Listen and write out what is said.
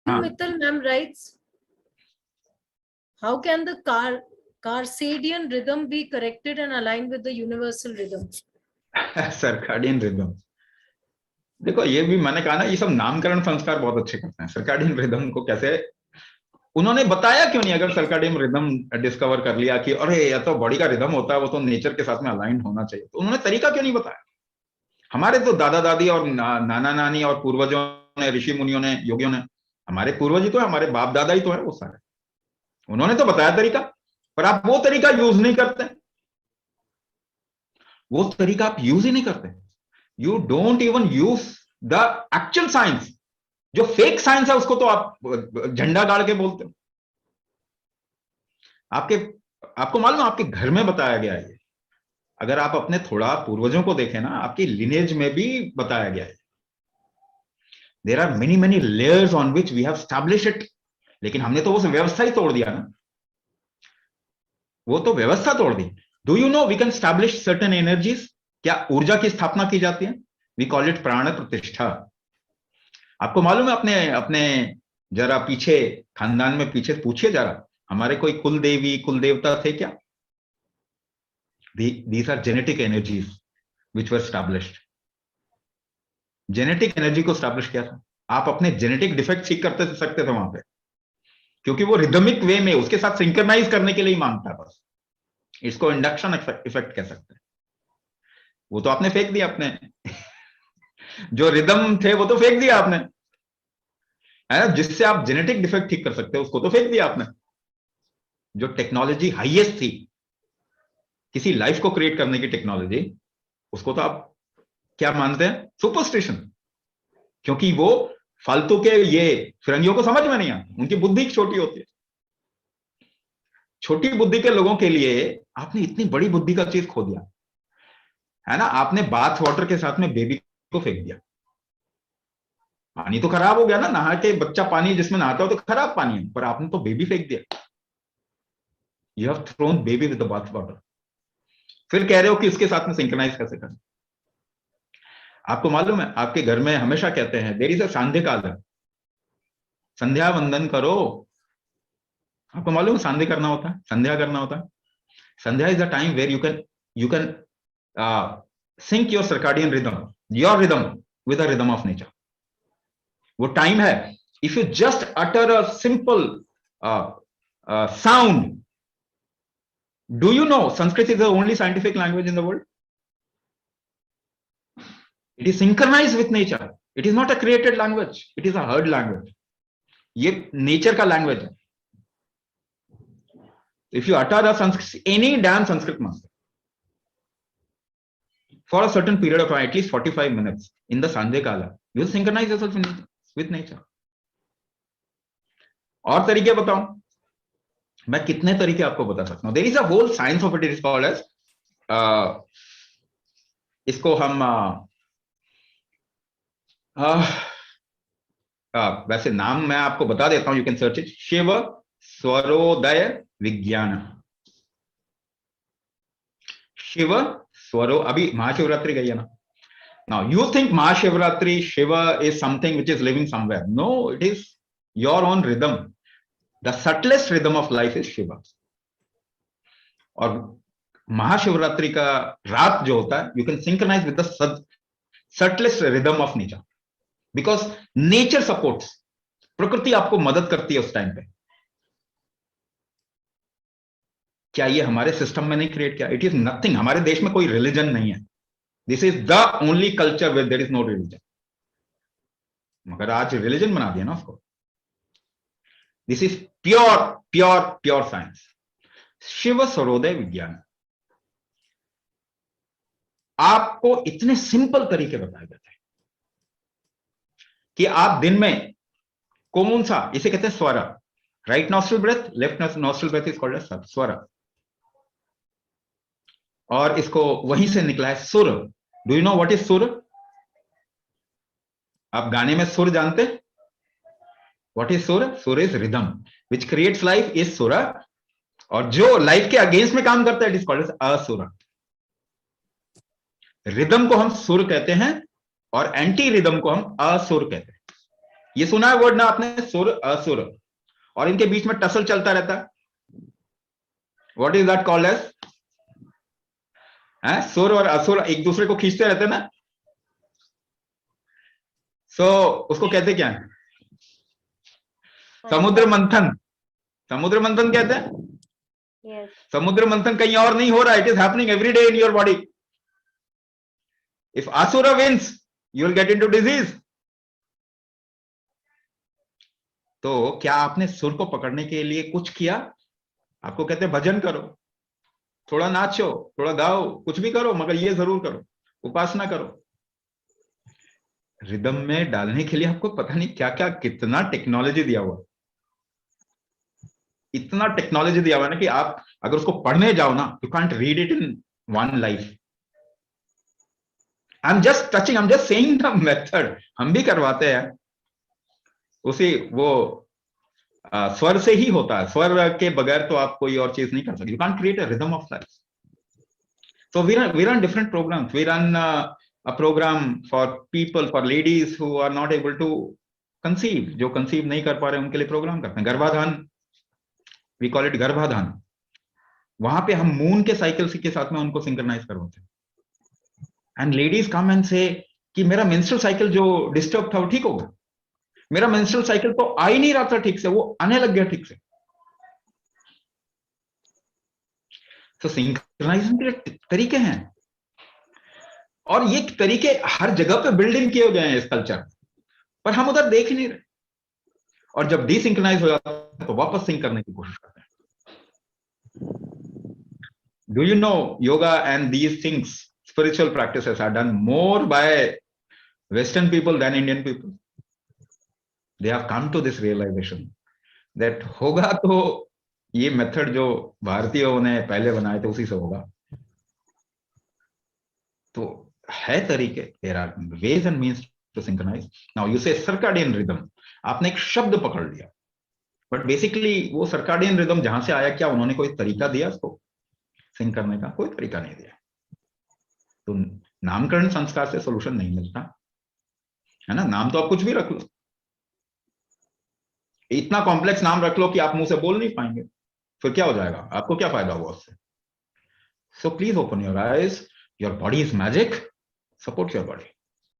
हाँ, Mittal ma'am writes, how can the circadian rhythm be corrected and aligned with the universal rhythm? Circadian rhythm, देखो ये भी मैंने कहा ना, ये सब नामकरण संस्कार बहुत अच्छे करते हैं। सर्काडियन रिदम को कैसे, उन्होंने बताया क्यों नहीं? अगर सर्काडियन रिदम डिस्कवर कर लिया कि अरे ये तो बॉडी का रिदम होता है, वो तो नेचर के साथ में अलाइंड होना चाहिए, तो उन्होंने तरीका क्यों नहीं बताया? हमारे तो दादा दादी और नाना नानी और पूर्वजों ने, ऋषि मुनियों ने, योगियों ने, हमारे पूर्वज ही तो है, हमारे बाप दादा ही तो है वो सारे, उन्होंने तो बताया तरीका, पर आप वो तरीका यूज नहीं करते। वो तरीका आप यूज ही नहीं करते। You don't even use the actual science. जो फेक साइंस है उसको तो आप झंडा गाड़ के बोलते हो। आपको मालूम है, आपके घर में बताया गया है। अगर आप अपने थोड़ा पूर्वजों को देखें ना, आपकी लिनेज में भी बताया गया है। There are many many layers on which we have establish it, लेकिन हमने तो उस व्यवस्था ही तोड़ दिया ना, वो तो व्यवस्था तोड़ दी। Do you know we can establish certain energies? क्या ऊर्जा की स्थापना की जाती है? वी कॉल इट प्राण प्रतिष्ठा। आपको मालूम है, अपने अपने जरा पीछे खानदान में पीछे पूछिए जरा, हमारे कोई कुल देवी कुल देवता थे क्या? These are genetic energies which were established. Genetic energy को स्टैब्लिश किया था। आप अपने जेनेटिक डिफेक्ट ठीक करते सकते थे वहां पे, क्योंकि वो रिदमिक वे में उसके साथ सिंक्रनाइज करने के लिए ही मांगता है बस। इसको इंडक्शन इफेक्ट कह सकते हैं। वो तो आपने फेंक दिया, अपने जो रिदम थे वो तो फेंक दिया आपने, है ना? जिससे आप जेनेटिक डिफेक्ट ठीक कर सकते हो उसको तो फेंक दिया आपने। जो टेक्नोलॉजी हाईएस्ट थी किसी लाइफ को क्रिएट करने की टेक्नोलॉजी, उसको तो आप क्या मानते हैं? सुपरस्टिशन। क्योंकि वो फालतू के, ये फिरंगियों को समझ में नहीं आता, उनकी बुद्धि छोटी होती है। छोटी बुद्धि के लोगों के लिए आपने इतनी बड़ी बुद्धि का चीज खो दिया, है ना? आपने बाथ वाटर के साथ में बेबी को फेंक दिया। पानी तो खराब हो गया ना, नहा के बच्चा पानी जिसमें नहाता हो तो खराब पानी है, पर आपने तो बेबी फेंक दिया। You have thrown baby with the bath water. फिर कह रहे हो कि इसके साथ में सिंक्रनाइज कैसे करें? आपको मालूम है, आपके घर में हमेशा कहते हैं देयर इज अ सांध्य काल है, संध्या वंदन करो। आपको मालूम है सांध्य करना होता है, संध्या करना होता है। Sandhya is a time where you can sync your circadian rhythm, your rhythm with the rhythm of nature. वो टाइम है, if you just utter a simple sound. Do you know Sanskrit is the only scientific language in the world? It is synchronize with nature. It is not a created language, it is a heard language. ये nature का language है। If you utter a Sanskrit, any damn Sanskrit master, for a certain period of time, at least 45 minutes in the Sandhya Kala, you will synchronize yourself with nature. और तरीके बताओ, मैं कितने तरीके आपको बता सकता हूं। There is a whole science of it, is called as, इसको हम वैसे नाम मैं आपको बता देता हूं, you can search it. Shiv Swarodaya Vigyan. Shiv स्वरो, अभी महाशिवरात्रि गई है ना। Now you think Mahashivratri Shiva is something which is living somewhere. No, it is your own rhythm. The subtlest rhythm of life is Shiva. और महाशिवरात्रि का रात जो होता है, you can synchronize with the subtlest rhythm of nature, because nature supports. प्रकृति आपको मदद करती है उस टाइम पे। क्या ये हमारे सिस्टम में नहीं क्रिएट किया? It is nothing. हमारे देश में कोई रिलीजन नहीं है। This is the only culture where there is no religion. मगर आज रिलीजन बना दिया ना उसको। This is pure pure pure science. Shiv Swarodaya Vigyan. आपको इतने सिंपल तरीके बताए गए थे कि आप दिन में कौन सा, इसे कहते हैं स्वर। Right nostril breath, left nostril breath is called as स्वर। और इसको वहीं से निकला है सुर। Do you know what is सुर? आप गाने में सुर जानते? व्हाट इज सुर? सुर is rhythm which creates life, is सुर। और जो लाइफ के अगेंस्ट में काम करता है, इट इज कॉल्ड एज असुर। रिदम को हम सुर कहते हैं और एंटी रिदम को हम असुर कहते हैं। ये सुना है वर्ड ना आपने, सुर असुर, और इनके बीच में टसल चलता रहता है. What is that called as? सुर और असुर एक दूसरे को खींचते रहते हैं ना. सो उसको कहते क्या है? समुद्र मंथन. समुद्र मंथन कहते हैं. Yes. समुद्र मंथन कहीं और नहीं हो रहा, it is happening every day in your body. If asur wins you will get into disease. तो क्या आपने सुर को पकड़ने के लिए कुछ किया? आपको कहते हैं भजन करो, थोड़ा नाचो, थोड़ा गाओ, कुछ भी करो, मगर ये जरूर करो, उपासना करो. रिदम में डालने के लिए आपको पता नहीं क्या क्या कितना टेक्नोलॉजी दिया हुआ, इतना टेक्नोलॉजी दिया हुआ है ना कि आप अगर उसको पढ़ने जाओ ना, you can't read it in one life. I am just touching, I am just saying the method. हम भी करवाते हैं उसी वो स्वर से ही होता है. स्वर के बगैर तो आप कोई और चीज नहीं कर सकते. You can't create a rhythm of life. So we run different programs. We run a program for people, for ladies who are not able to conceive. जो conceive नहीं कर पा रहे उनके लिए प्रोग्राम करते हैं. गर्भाधान, we call it गर्भाधान. वहां पे हम मून के साइकिल के साथ में उनको सिंक्रनाइज करवाते हैं. एंड लेडीज कम एंड से कि मेरा मेंस्ट्रुअल साइकिल जो डिस्टर्ब था वो ठीक हो गया. मेरा मेंस्ट्रुअल साइकिल तो आ ही नहीं रहा था ठीक से, वो आने लग गया ठीक से. तो सिंक्रनाइजेशन के तरीके हैं, और ये तरीके हर जगह पे बिल्डिंग किए गए हैं इस कल्चर, पर हम उधर देख ही नहीं रहे. और जब डिसिंक्रनाइज हो जाता है तो वापस सिंक करने की कोशिश करते हैं. Do you know yoga and these things, spiritual practices are done more by western people than Indian people. They have come to this realization that होगा तो ये मेथड जो भारतीयों ने पहले बनाए थे उसी से होगा. तो है तरीके, there are ways and means to synchronize. Now you say circadian rhythm, आपने एक शब्द पकड़ लिया, बट बेसिकली वो सर्काडियन रिदम जहां से आया, क्या उन्होंने कोई तरीका दिया उसको सिंक करने का? कोई तरीका नहीं दिया. तो नामकरण संस्कार से सोल्यूशन नहीं मिलता है ना. नाम तो आप कुछ भी रख लो, इतना कॉम्प्लेक्स नाम रख लो कि आप मुंह से बोल नहीं पाएंगे, फिर क्या हो जाएगा? आपको क्या फायदा हुआ उससे? So please open your eyes. Your body is magic. Support your body.